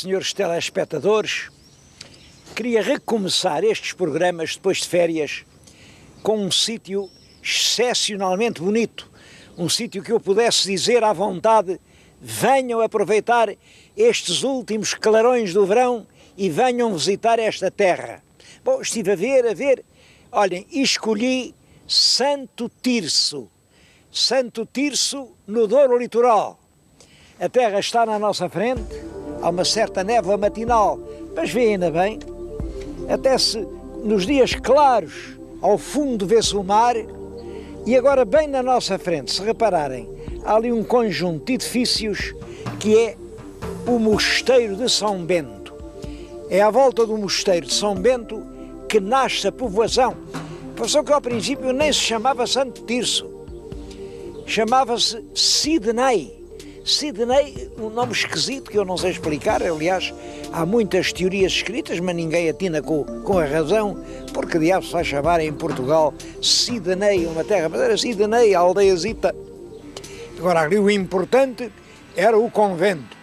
senhores telespectadores. Queria recomeçar estes programas depois de férias com um sítio excepcionalmente bonito, um sítio que eu pudesse dizer à vontade: venham aproveitar estes últimos clarões do verão e venham visitar esta terra. Bom, estive a ver, olhem, escolhi Santo Tirso no Douro Litoral. A terra está na nossa frente, há uma certa névoa matinal, mas vê ainda bem, até se nos dias claros ao fundo vê-se o mar, e agora bem na nossa frente, se repararem, há ali um conjunto de edifícios que é o Mosteiro de São Bento. É à volta do Mosteiro de São Bento que nasce a povoação. Só que ao princípio nem se chamava Santo Tirso, chamava-se Sidney, um nome esquisito que eu não sei explicar. Aliás, há muitas teorias escritas, mas ninguém atina com a razão, porque diabo se vai chamar em Portugal Sidney, uma terra, mas era Sidney, a aldeiazita. Agora, ali o importante era o convento,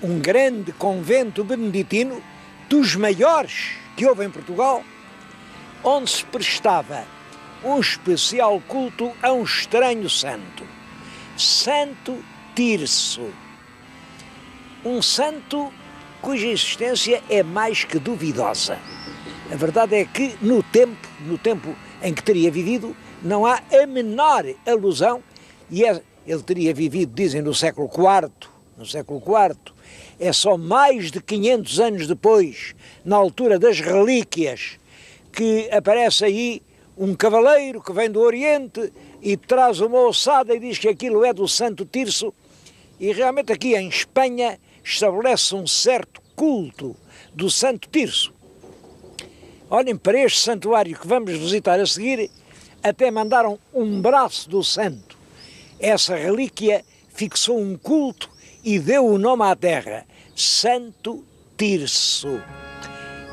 um grande convento beneditino, dos maiores que houve em Portugal, onde se prestava um especial culto a um estranho santo, Santo Tirso, um santo cuja existência é mais que duvidosa. A verdade é que no tempo em que teria vivido, não há a menor alusão, e ele teria vivido, dizem, no século IV, é só mais de 500 anos depois, na altura das relíquias, que aparece aí um cavaleiro que vem do Oriente e traz uma ossada e diz que aquilo é do Santo Tirso, e realmente aqui em Espanha estabelece um certo culto do Santo Tirso. Olhem, para este santuário que vamos visitar a seguir, até mandaram um braço do santo. Essa relíquia fixou um culto e deu o nome à terra, Santo Tirso.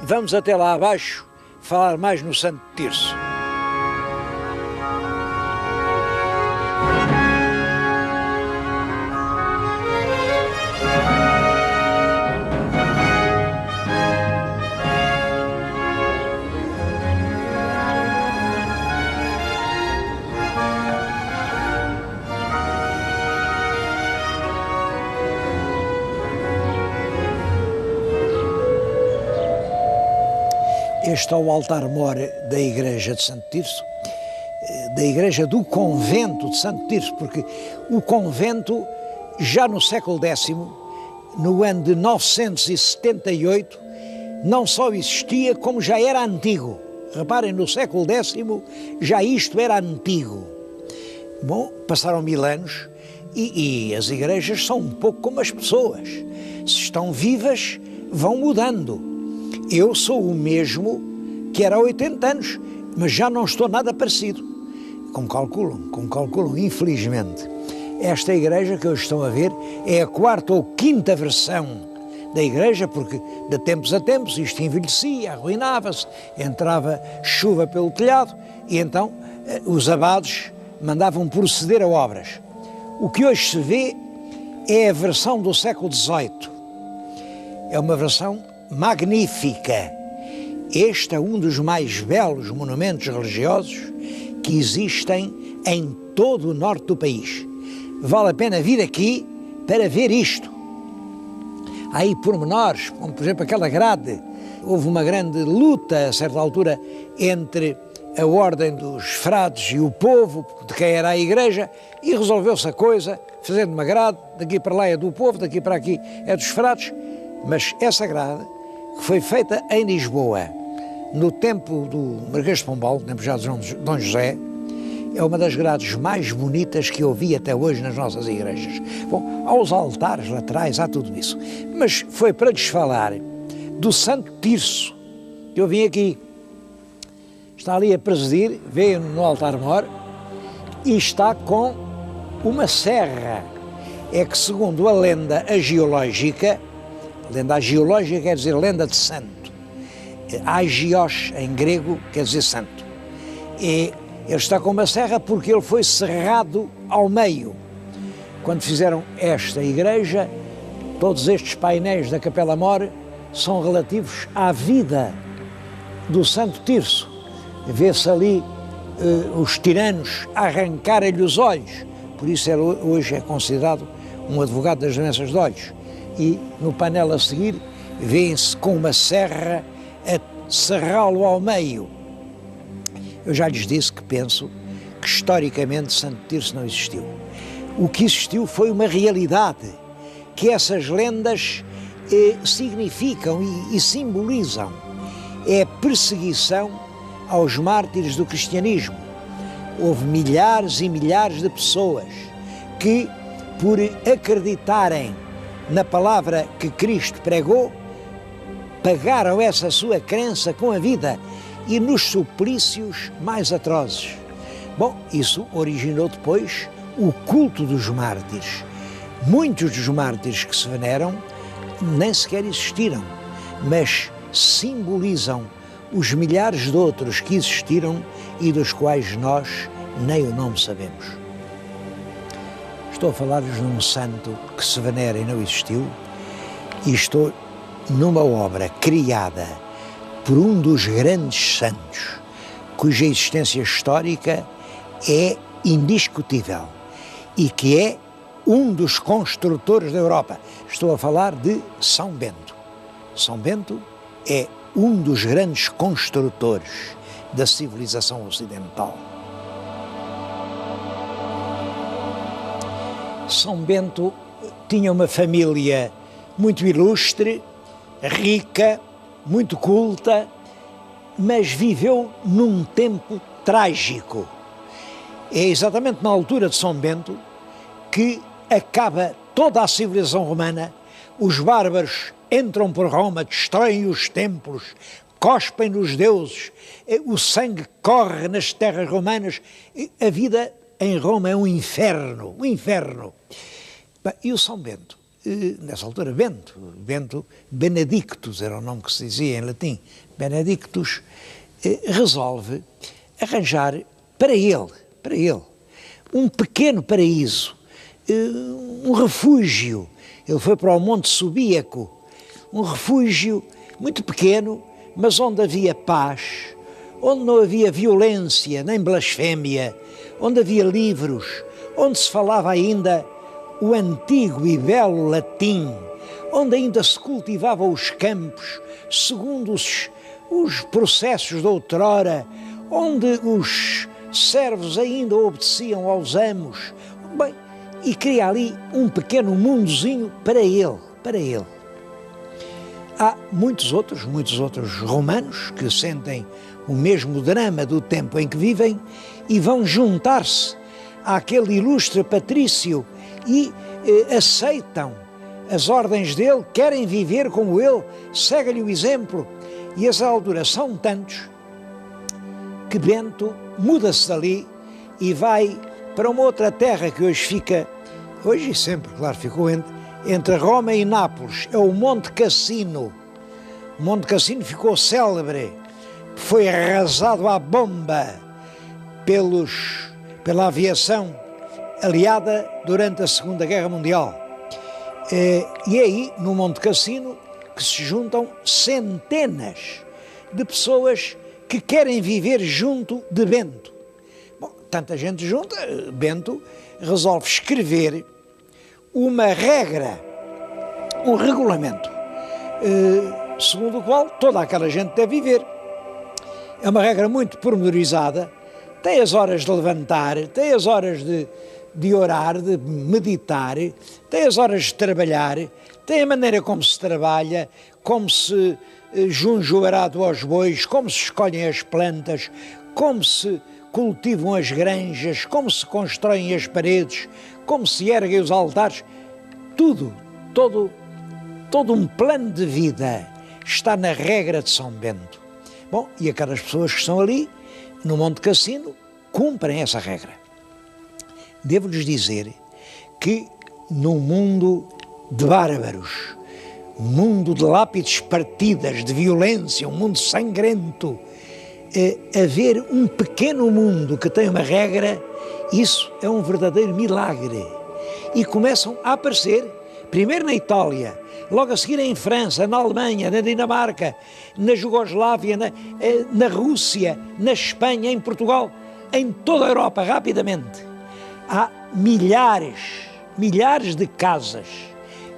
Vamos até lá abaixo falar mais no Santo Tirso. Este é o altar-mor da igreja de Santo Tirso, da igreja do convento de Santo Tirso, porque o convento, já no século X, no ano de 978, não só existia, como já era antigo. Reparem, no século X já isto era antigo. Bom, passaram 1000 anos e as igrejas são um pouco como as pessoas. Se estão vivas, vão mudando. Eu sou o mesmo que era há 80 anos, mas já não estou nada parecido. Como calculam, infelizmente. Esta igreja que hoje estão a ver é a 4ª ou 5ª versão da igreja, porque de tempos a tempos isto envelhecia, arruinava-se, entrava chuva pelo telhado e então os abados mandavam proceder a obras. O que hoje se vê é a versão do século XVIII. É uma versão magnífica. Este é um dos mais belos monumentos religiosos que existem em todo o norte do país. Vale a pena vir aqui para ver isto. Há aí pormenores, como por exemplo aquela grade. Houve uma grande luta a certa altura entre a ordem dos frades e o povo, de quem era a igreja, e resolveu-se a coisa, fazendo uma grade, daqui para lá é do povo, daqui para aqui é dos frades, mas essa grade, que foi feita em Lisboa, no tempo do Marquês de Pombal, no tempo já de Dom José, é uma das grades mais bonitas que eu vi até hoje nas nossas igrejas. Bom, há os altares laterais, há tudo isso. Mas foi para lhes falar do Santo Tirso, que eu vim aqui. Está ali a presidir, veio no altar-mor, e está com uma serra. É que, segundo a lenda agiológica quer dizer lenda de santo. Agios, em grego, quer dizer santo. E ele está com uma serra porque ele foi serrado ao meio. Quando fizeram esta igreja, Todos estes painéis da Capela Mor são relativos à vida do Santo Tirso. Vê-se ali os tiranos arrancarem-lhe os olhos, por isso ele hoje é considerado um advogado das doenças de olhos. E no painel a seguir vê-se com uma serra a serrá-lo ao meio. Eu já lhes disse que penso que historicamente Santo Tirso não existiu. O que existiu foi uma realidade que essas lendas significam e simbolizam. É a perseguição aos mártires do cristianismo. Houve milhares e milhares de pessoas que, por acreditarem na palavra que Cristo pregou, pagaram essa sua crença com a vida e nos suplícios mais atrozes. Bom, isso originou depois o culto dos mártires. Muitos dos mártires que se veneram nem sequer existiram, mas simbolizam os milhares de outros que existiram e dos quais nós nem o nome sabemos. Estou a falar-vos de um santo que se venera e não existiu, e estou numa obra criada por um dos grandes santos, cuja existência histórica é indiscutível e que é um dos construtores da Europa. Estou a falar de São Bento. São Bento é um dos grandes construtores da civilização ocidental. São Bento tinha uma família muito ilustre, rica, muito culta, mas viveu num tempo trágico. É exatamente na altura de São Bento que acaba toda a civilização romana, os bárbaros entram por Roma, destroem os templos, cospem nos deuses, o sangue corre nas terras romanas, a vida em Roma é um inferno, um inferno. E o São Bento, nessa altura Bento Benedictus era o nome que se dizia em latim, Benedictus, resolve arranjar para ele, um pequeno paraíso, um refúgio. Ele foi para o Monte Subíaco, um refúgio muito pequeno, mas onde havia paz, onde não havia violência nem blasfémia, onde havia livros, onde se falava ainda o antigo e belo latim, onde ainda se cultivavam os campos segundo os processos de outrora, onde os servos ainda obedeciam aos amos. Bem, e cria ali um pequeno mundozinho para ele. Há muitos outros romanos que sentem o mesmo drama do tempo em que vivem e vão juntar-se àquele ilustre patrício e aceitam as ordens dele, querem viver como ele, seguem-lhe o exemplo. E essa altura são tantos que Bento muda-se dali e vai para uma outra terra que hoje e sempre, claro, ficou entre Roma e Nápoles, é o Monte Cassino. O Monte Cassino ficou célebre, foi arrasado à bomba pela aviação aliada durante a Segunda Guerra Mundial. E é aí, no Monte Cassino, que se juntam centenas de pessoas que querem viver junto de Bento. Bom, tanta gente junta, Bento resolve escrever uma regra, um regulamento, segundo o qual toda aquela gente deve viver. É uma regra muito pormenorizada, tem as horas de levantar, tem as horas de orar, de meditar, tem as horas de trabalhar, tem a maneira como se trabalha, como se junge o arado aos bois, como se escolhem as plantas, como se cultivam as granjas, como se constroem as paredes, como se erguem os altares. Todo um plano de vida está na regra de São Bento. Bom, e aquelas pessoas que estão ali, no Monte Cassino, cumprem essa regra. Devo-lhes dizer que num mundo de bárbaros, um mundo de lápides partidas, de violência, um mundo sangrento, haver um pequeno mundo que tem uma regra, isso é um verdadeiro milagre. E começam a aparecer primeiro na Itália, logo a seguir em França, na Alemanha, na Dinamarca, na Jugoslávia, na Rússia, na Espanha, em Portugal, em toda a Europa, rapidamente. Há milhares de casas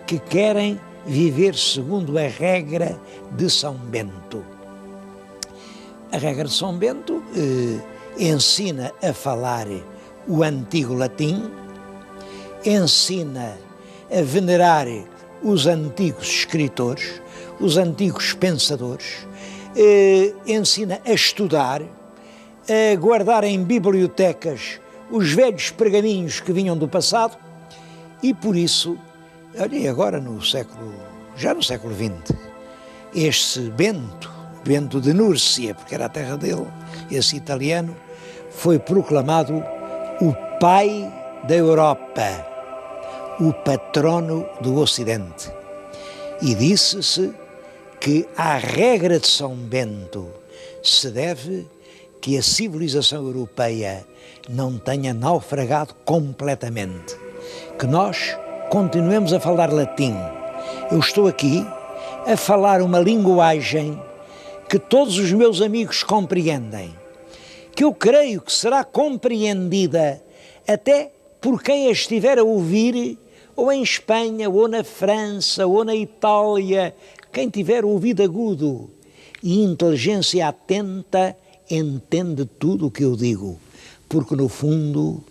que querem viver segundo a regra de São Bento. A regra de São Bento ensina a falar o antigo latim, ensina a venerar os antigos escritores, os antigos pensadores, ensina a estudar, a guardar em bibliotecas os velhos pergaminhos que vinham do passado e por isso, olhem agora já no século XX, este Bento de Núrcia, porque era a terra dele, esse italiano, foi proclamado o pai da Europa, o patrono do Ocidente. E disse-se que à regra de São Bento se deve que a civilização europeia não tenha naufragado completamente, que nós continuemos a falar latim. Eu estou aqui a falar uma linguagem que todos os meus amigos compreendem, que eu creio que será compreendida até por quem a estiver a ouvir, ou em Espanha, ou na França, ou na Itália, quem tiver ouvido agudo e inteligência atenta, entende tudo o que eu digo, porque no fundo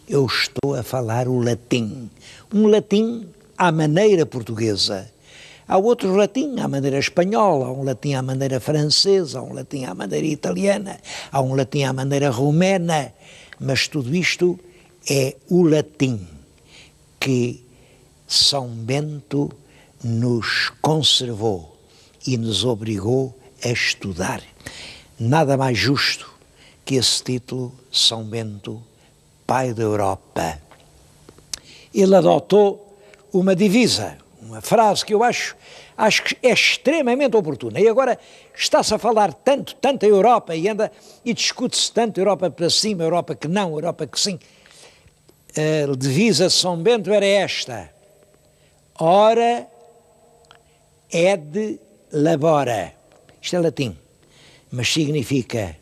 eu estou a falar o latim, um latim à maneira portuguesa. Há outros latim à maneira espanhola, há um latim à maneira francesa, há um latim à maneira italiana, há um latim à maneira romena, mas tudo isto é o latim que São Bento nos conservou e nos obrigou a estudar. Nada mais justo que esse título, São Bento, Pai da Europa. Ele adotou uma divisa, uma frase que eu acho que é extremamente oportuna. E agora está-se a falar tanto a Europa e discute-se tanto a Europa para cima, a Europa que não, a Europa que sim. A divisa de São Bento era esta: ora et labora. Isto é latim, mas significa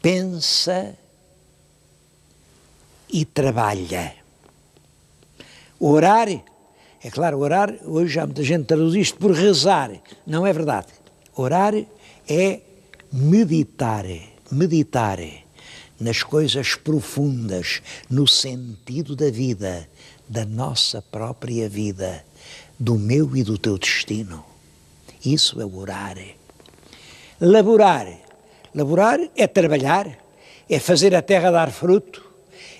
pensa e trabalha. Orar, é claro, orar, hoje já muita gente traduz isto por rezar, não é verdade. Orar é meditar nas coisas profundas, no sentido da vida, da nossa própria vida, do meu e do teu destino. Isso é orar. Laborar é trabalhar, é fazer a terra dar fruto,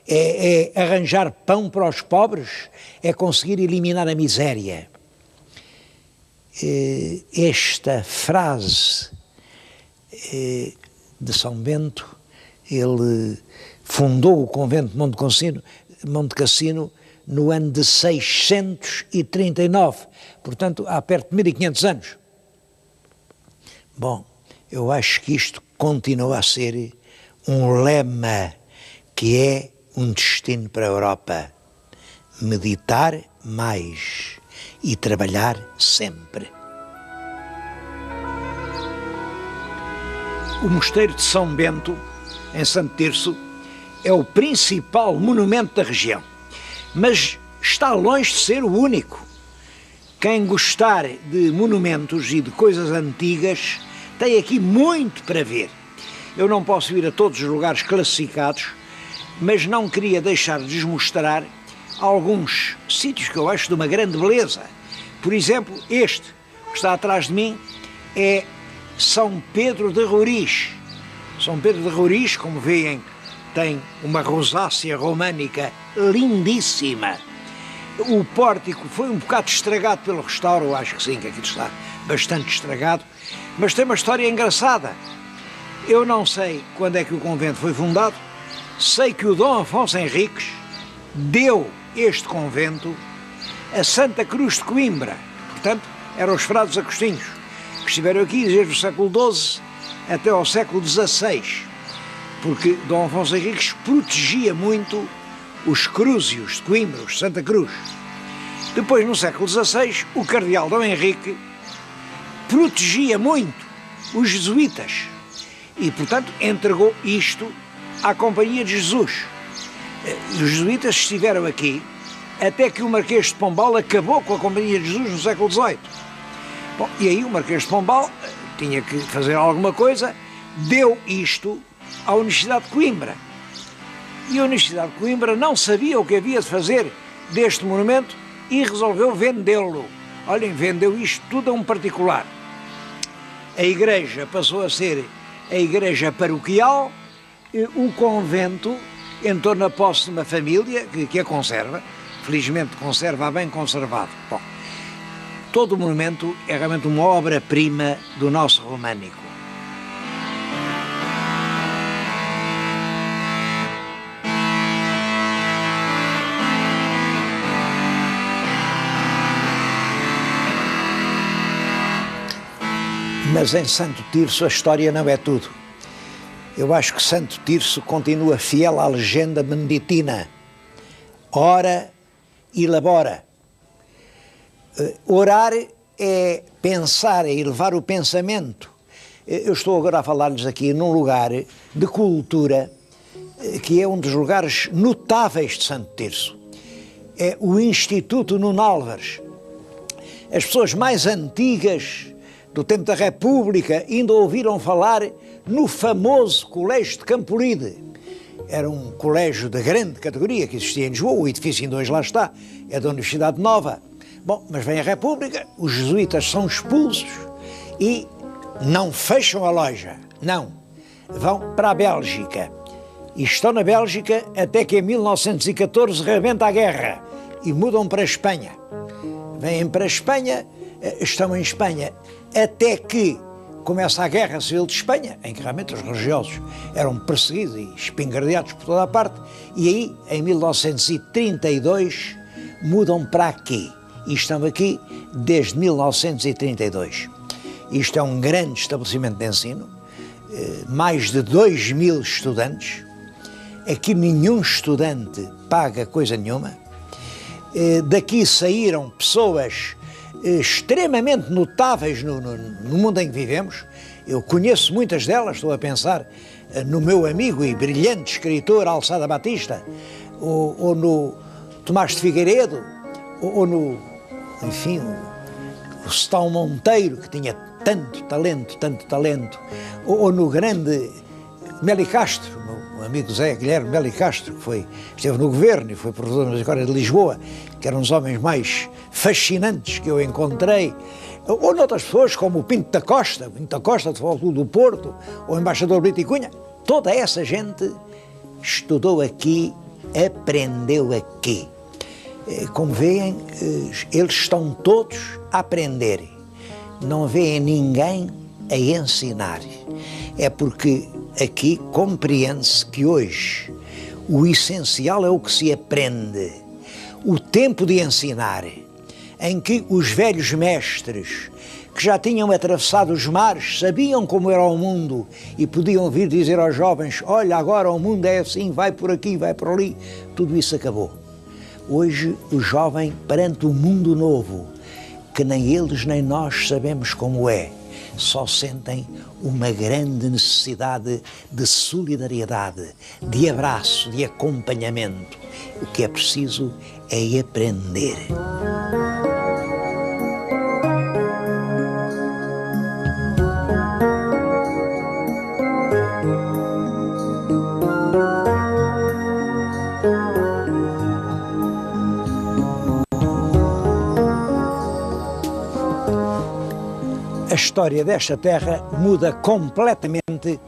é arranjar pão para os pobres, é conseguir eliminar a miséria. Esta frase de São Bento, ele fundou o convento de Monte Cassino no ano de 639, portanto há perto de 1500 anos. Bom, eu acho que isto continua a ser um lema que é um destino para a Europa: meditar mais e trabalhar sempre. O Mosteiro de São Bento, em Santo Tirso, é o principal monumento da região, mas está longe de ser o único. Quem gostar de monumentos e de coisas antigas tem aqui muito para ver. Eu não posso ir a todos os lugares classificados, mas não queria deixar de mostrar alguns sítios que eu acho de uma grande beleza. Por exemplo, este que está atrás de mim é São Pedro de Roriz. São Pedro de Roriz, como veem, tem uma rosácea românica lindíssima. O pórtico foi um bocado estragado pelo restauro, eu acho que sim, que aquilo está bastante estragado, mas tem uma história engraçada. Eu não sei quando é que o convento foi fundado, sei que o Dom Afonso Henriques deu este convento a Santa Cruz de Coimbra, portanto, eram os frades agostinhos, que estiveram aqui desde o século XII até ao século XVI, porque Dom Afonso Henriques protegia muito os crúzios de Coimbra, os Santa Cruz. Depois, no século XVI, o cardeal Dom Henrique protegia muito os jesuítas e, portanto, entregou isto à Companhia de Jesus. Os jesuítas estiveram aqui até que o Marquês de Pombal acabou com a Companhia de Jesus no século XVIII. Bom, e aí o Marquês de Pombal tinha que fazer alguma coisa, deu isto à Universidade de Coimbra. E a Universidade de Coimbra não sabia o que havia de fazer deste monumento e resolveu vendê-lo. Olhem, vendeu isto tudo a um particular. A igreja passou a ser a igreja paroquial, o convento entrou na posse de uma família que a conserva, felizmente conserva bem conservado. Bom, todo o monumento é realmente uma obra-prima do nosso românico. Mas em Santo Tirso a história não é tudo. Eu acho que Santo Tirso continua fiel à legenda beneditina. Ora e labora. Orar é pensar, é elevar o pensamento. Eu estou agora a falar-lhes aqui num lugar de cultura que é um dos lugares notáveis de Santo Tirso. É o Instituto Nuno Álvares. As pessoas mais antigas do tempo da República ainda ouviram falar no famoso Colégio de Campolide. Era um colégio de grande categoria que existia em Lisboa, o edifício ainda hoje lá está, é da Universidade Nova. Bom, mas vem a República, os jesuítas são expulsos e não fecham a loja, não. Vão para a Bélgica e estão na Bélgica até que em 1914 rebenta a guerra e mudam para a Espanha. Vêm para a Espanha, estão em Espanha até que começa a Guerra Civil de Espanha, em que realmente os religiosos eram perseguidos e espingardeados por toda a parte, e aí, em 1932, mudam para aqui. E estão aqui desde 1932. Isto é um grande estabelecimento de ensino, mais de 2.000 estudantes. Aqui nenhum estudante paga coisa nenhuma. Daqui saíram pessoas extremamente notáveis no mundo em que vivemos. Eu conheço muitas delas, estou a pensar no meu amigo e brilhante escritor Alçada Batista, ou no Tomás de Figueiredo, ou no, enfim, o Setão Monteiro, que tinha tanto talento, ou no grande Meli Castro, o amigo Zé Guilherme Meli Castro, que esteve no governo e foi professor da Escola de Lisboa, que eram os homens mais fascinantes que eu encontrei, ou noutras pessoas como o Pinto da Costa, de Futebol Clube do Porto, ou o embaixador Brito e Cunha. Toda essa gente estudou aqui, aprendeu aqui. Como veem, eles estão todos a aprender. Não veem ninguém a ensinar. É porque aqui compreende-se que hoje o essencial é o que se aprende. O tempo de ensinar, em que os velhos mestres, que já tinham atravessado os mares, sabiam como era o mundo e podiam vir dizer aos jovens: olha, agora o mundo é assim, vai por aqui, vai por ali, tudo isso acabou. Hoje o jovem, perante o mundo novo, que nem eles nem nós sabemos como é, só sentem uma grande necessidade de solidariedade, de abraço, de acompanhamento. O que é preciso é aprender. A história desta terra muda completamente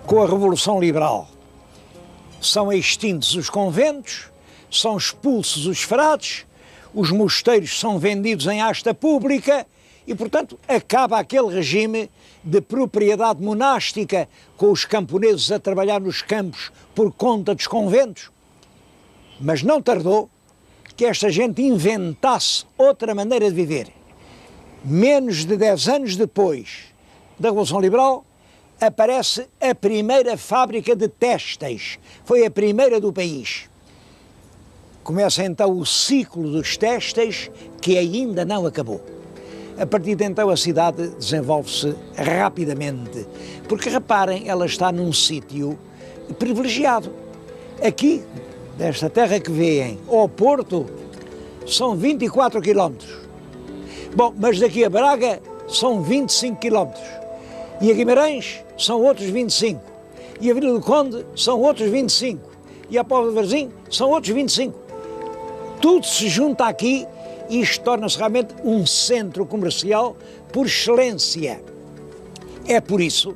com a Revolução Liberal. São extintos os conventos, são expulsos os frades, os mosteiros são vendidos em asta pública e, portanto, acaba aquele regime de propriedade monástica com os camponeses a trabalhar nos campos por conta dos conventos. Mas não tardou que esta gente inventasse outra maneira de viver. Menos de 10 anos depois da Revolução Liberal, aparece a primeira fábrica de têxteis. Foi a primeira do país. Começa então o ciclo dos têxteis que ainda não acabou. A partir de então a cidade desenvolve-se rapidamente, porque reparem, ela está num sítio privilegiado. Aqui, desta terra que vêem, ao Porto, são 24 quilómetros. Bom, mas daqui a Braga são 25 quilómetros. E a Guimarães são outros 25. E a Vila do Conde são outros 25. E a Póvoa de Varzim são outros 25. Tudo se junta aqui e isto torna-se realmente um centro comercial por excelência. É por isso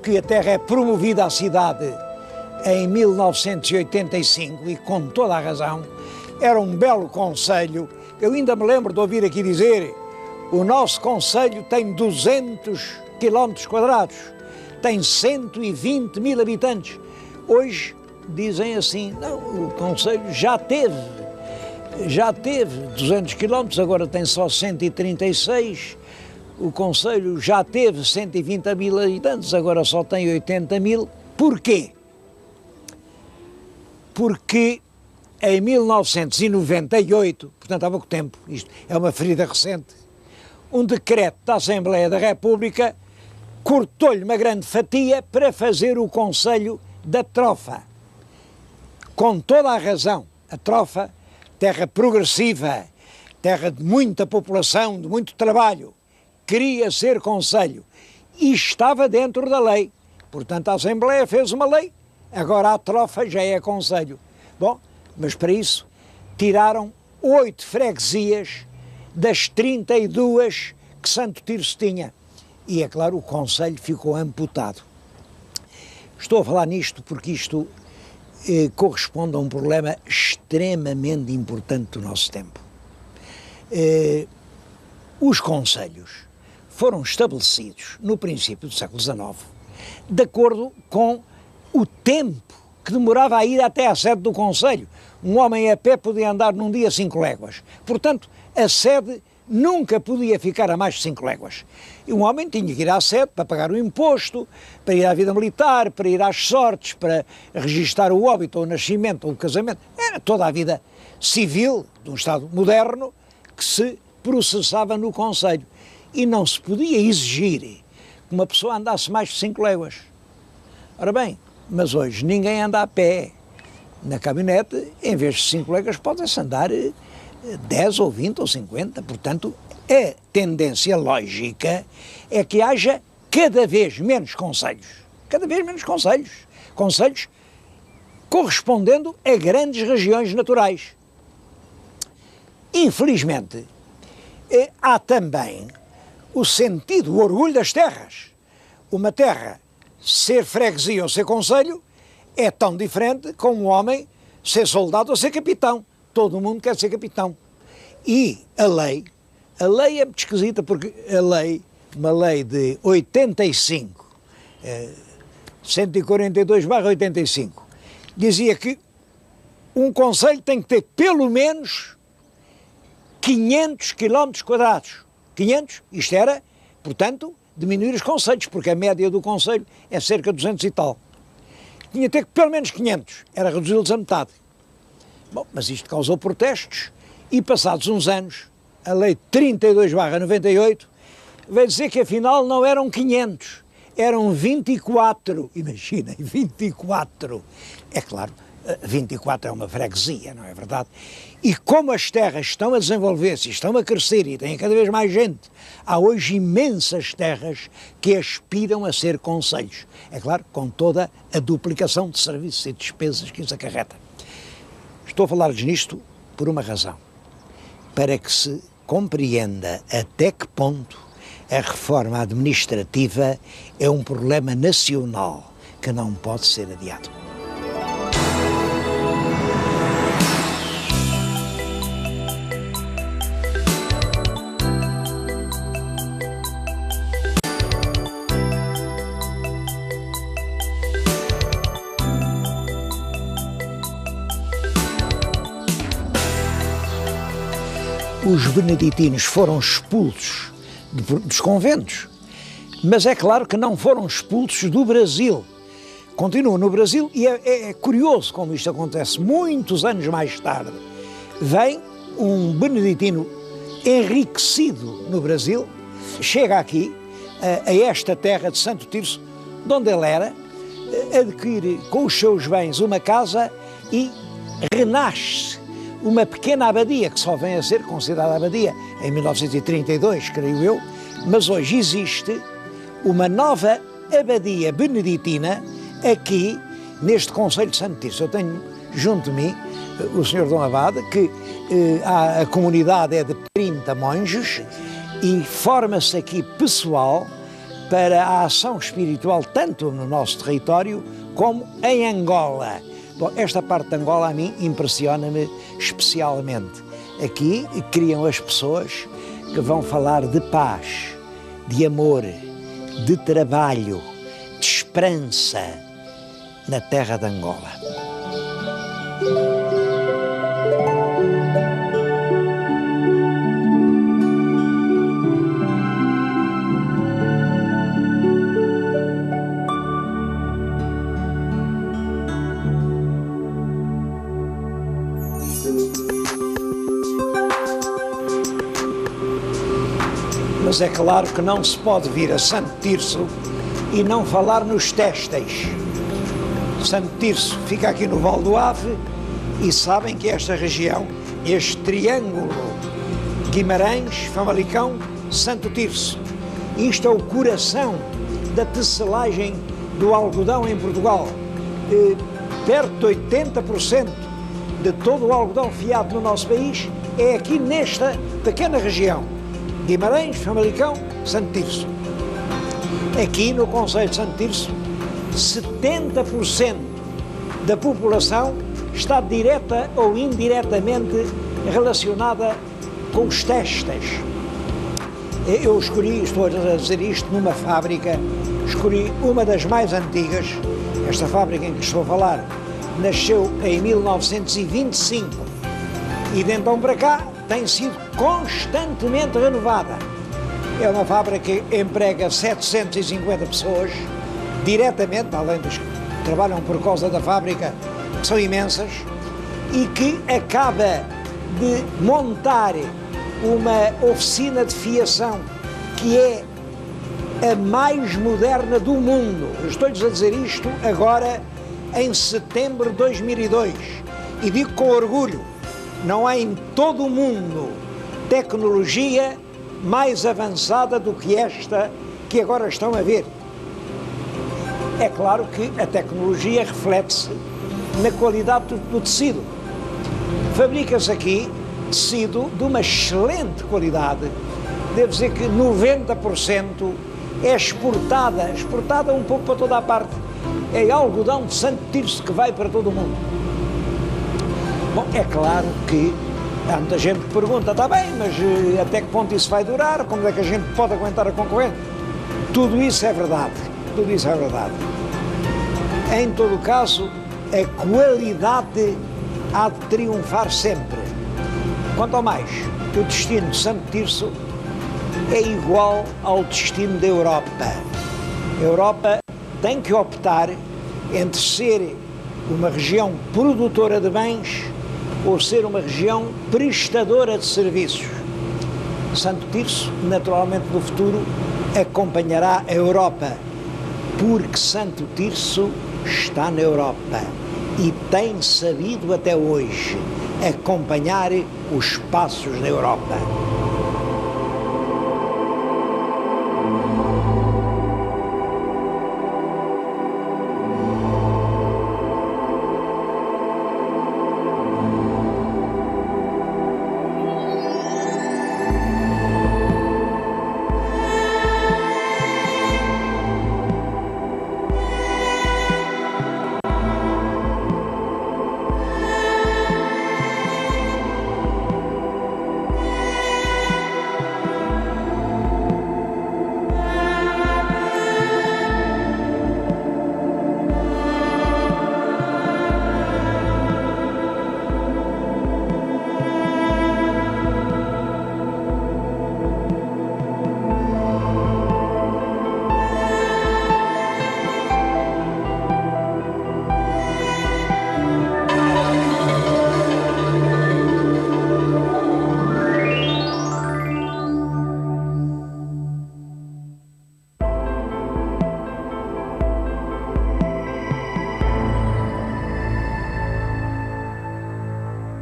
que a terra é promovida à cidade em 1985 e com toda a razão. Era um belo concelho. Eu ainda me lembro de ouvir aqui dizer: o nosso concelho tem 200 quilómetros quadrados, tem 120 mil habitantes. Hoje dizem assim: não, o concelho já teve 200 quilómetros, agora tem só 136. O concelho já teve 120 mil habitantes, agora só tem 80 mil. Porquê? Porque em 1998, portanto há pouco tempo, isto é uma ferida recente, um decreto da Assembleia da República cortou-lhe uma grande fatia para fazer o concelho da Trofa. Com toda a razão, a Trofa, terra progressiva, terra de muita população, de muito trabalho, queria ser concelho e estava dentro da lei. Portanto, a Assembleia fez uma lei, agora a Trofa já é concelho. Bom, mas para isso tiraram 8 freguesias das 32 que Santo Tirso tinha. E, é claro, o concelho ficou amputado. Estou a falar nisto porque isto corresponde a um problema extremamente importante do nosso tempo. Os concelhos foram estabelecidos no princípio do século XIX de acordo com o tempo que demorava a ir até à sede do concelho. Um homem a pé podia andar num dia 5 léguas. Portanto, a sede nunca podia ficar a mais de 5 léguas. E um homem tinha que ir à sede para pagar o imposto, para ir à vida militar, para ir às sortes, para registar o óbito, ou o nascimento, ou o casamento. Era toda a vida civil de um Estado moderno que se processava no concelho. E não se podia exigir que uma pessoa andasse mais de 5 léguas. Ora bem, mas hoje ninguém anda a pé. Na caminhonete, em vez de 5 léguas, pode-se andar 10 ou 20 ou 50. Portanto, a tendência lógica é que haja cada vez menos concelhos. Cada vez menos concelhos. Concelhos correspondendo a grandes regiões naturais. Infelizmente, há também o sentido, o orgulho das terras. Uma terra ser freguesia ou ser concelho é tão diferente como um homem ser soldado ou ser capitão. Todo mundo quer ser capitão. E a lei é muito esquisita porque uma lei de 85, 142/85, dizia que um concelho tem que ter pelo menos 500 quilómetros quadrados. 500, isto era, portanto, diminuir os concelhos, porque a média do concelho é cerca de 200 e tal. Tinha que ter pelo menos 500, era reduzi-los a metade. Bom, mas isto causou protestos e passados uns anos, a lei 32/98 veio dizer que afinal não eram 500, eram 24, imaginem, 24. É claro, 24 é uma freguesia, não é verdade? E como as terras estão a desenvolver-se, estão a crescer e têm cada vez mais gente, há hoje imensas terras que aspiram a ser concelhos. É claro, com toda a duplicação de serviços e despesas que isso acarreta. Estou a falar-lhes nisto por uma razão, para que se compreenda até que ponto a reforma administrativa é um problema nacional que não pode ser adiado. Os beneditinos foram expulsos dos conventos, mas é claro que não foram expulsos do Brasil. continua no Brasil e é curioso como isto acontece. Muitos anos mais tarde, vem um beneditino enriquecido no Brasil, chega aqui, a esta terra de Santo Tirso, de onde ele era, adquire com os seus bens uma casa e renasce uma pequena abadia, que só vem a ser considerada abadia em 1932, creio eu, mas hoje existe uma nova abadia beneditina aqui neste concelho de Santo Tirso. Eu tenho junto de mim o Sr. Dom Abade, que a comunidade é de 30 monges e forma-se aqui pessoal para a ação espiritual tanto no nosso território como em Angola. Bom, esta parte de Angola a mim impressiona-me especialmente. Aqui criam as pessoas que vão falar de paz, de amor, de trabalho, de esperança na terra de Angola. Mas é claro que não se pode vir a Santo Tirso e não falar nos têxteis. Santo Tirso fica aqui no Val do Ave e sabem que esta região, este triângulo, Guimarães, Famalicão, Santo Tirso, isto é o coração da tecelagem do algodão em Portugal. Perto de 80% de todo o algodão fiado no nosso país é aqui nesta pequena região. Guimarães, Famalicão, Santo Tirso. Aqui no concelho de Santo Tirso, 70% da população está direta ou indiretamente relacionada com os têxteis. Eu escolhi, estou a dizer isto, numa fábrica, escolhi uma das mais antigas. Esta fábrica em que estou a falar nasceu em 1925 e de então para cá tem sido constantemente renovada. É uma fábrica que emprega 750 pessoas diretamente, além dos que trabalham por causa da fábrica, que são imensas, e que acaba de montar uma oficina de fiação que é a mais moderna do mundo. Eu estou-lhes a dizer isto agora em setembro de 2002 e digo com orgulho, não há em todo o mundo tecnologia mais avançada do que esta que agora estão a ver. É claro que a tecnologia reflete-se na qualidade do tecido. Fabrica-se aqui tecido de uma excelente qualidade. Devo dizer que 90% é exportada um pouco para toda a parte. É algodão de Santo Tirso que vai para todo o mundo. Bom, é claro que há muita gente que pergunta, está bem, mas até que ponto isso vai durar? Como é que a gente pode aguentar a concorrente? Tudo isso é verdade, tudo isso é verdade. Em todo caso, a qualidade há de triunfar sempre. Quanto ao mais, o destino de Santo Tirso é igual ao destino da Europa. A Europa tem que optar entre ser uma região produtora de bens ou ser uma região prestadora de serviços. Santo Tirso, naturalmente, no futuro, acompanhará a Europa, porque Santo Tirso está na Europa e tem sabido até hoje acompanhar os passos da Europa.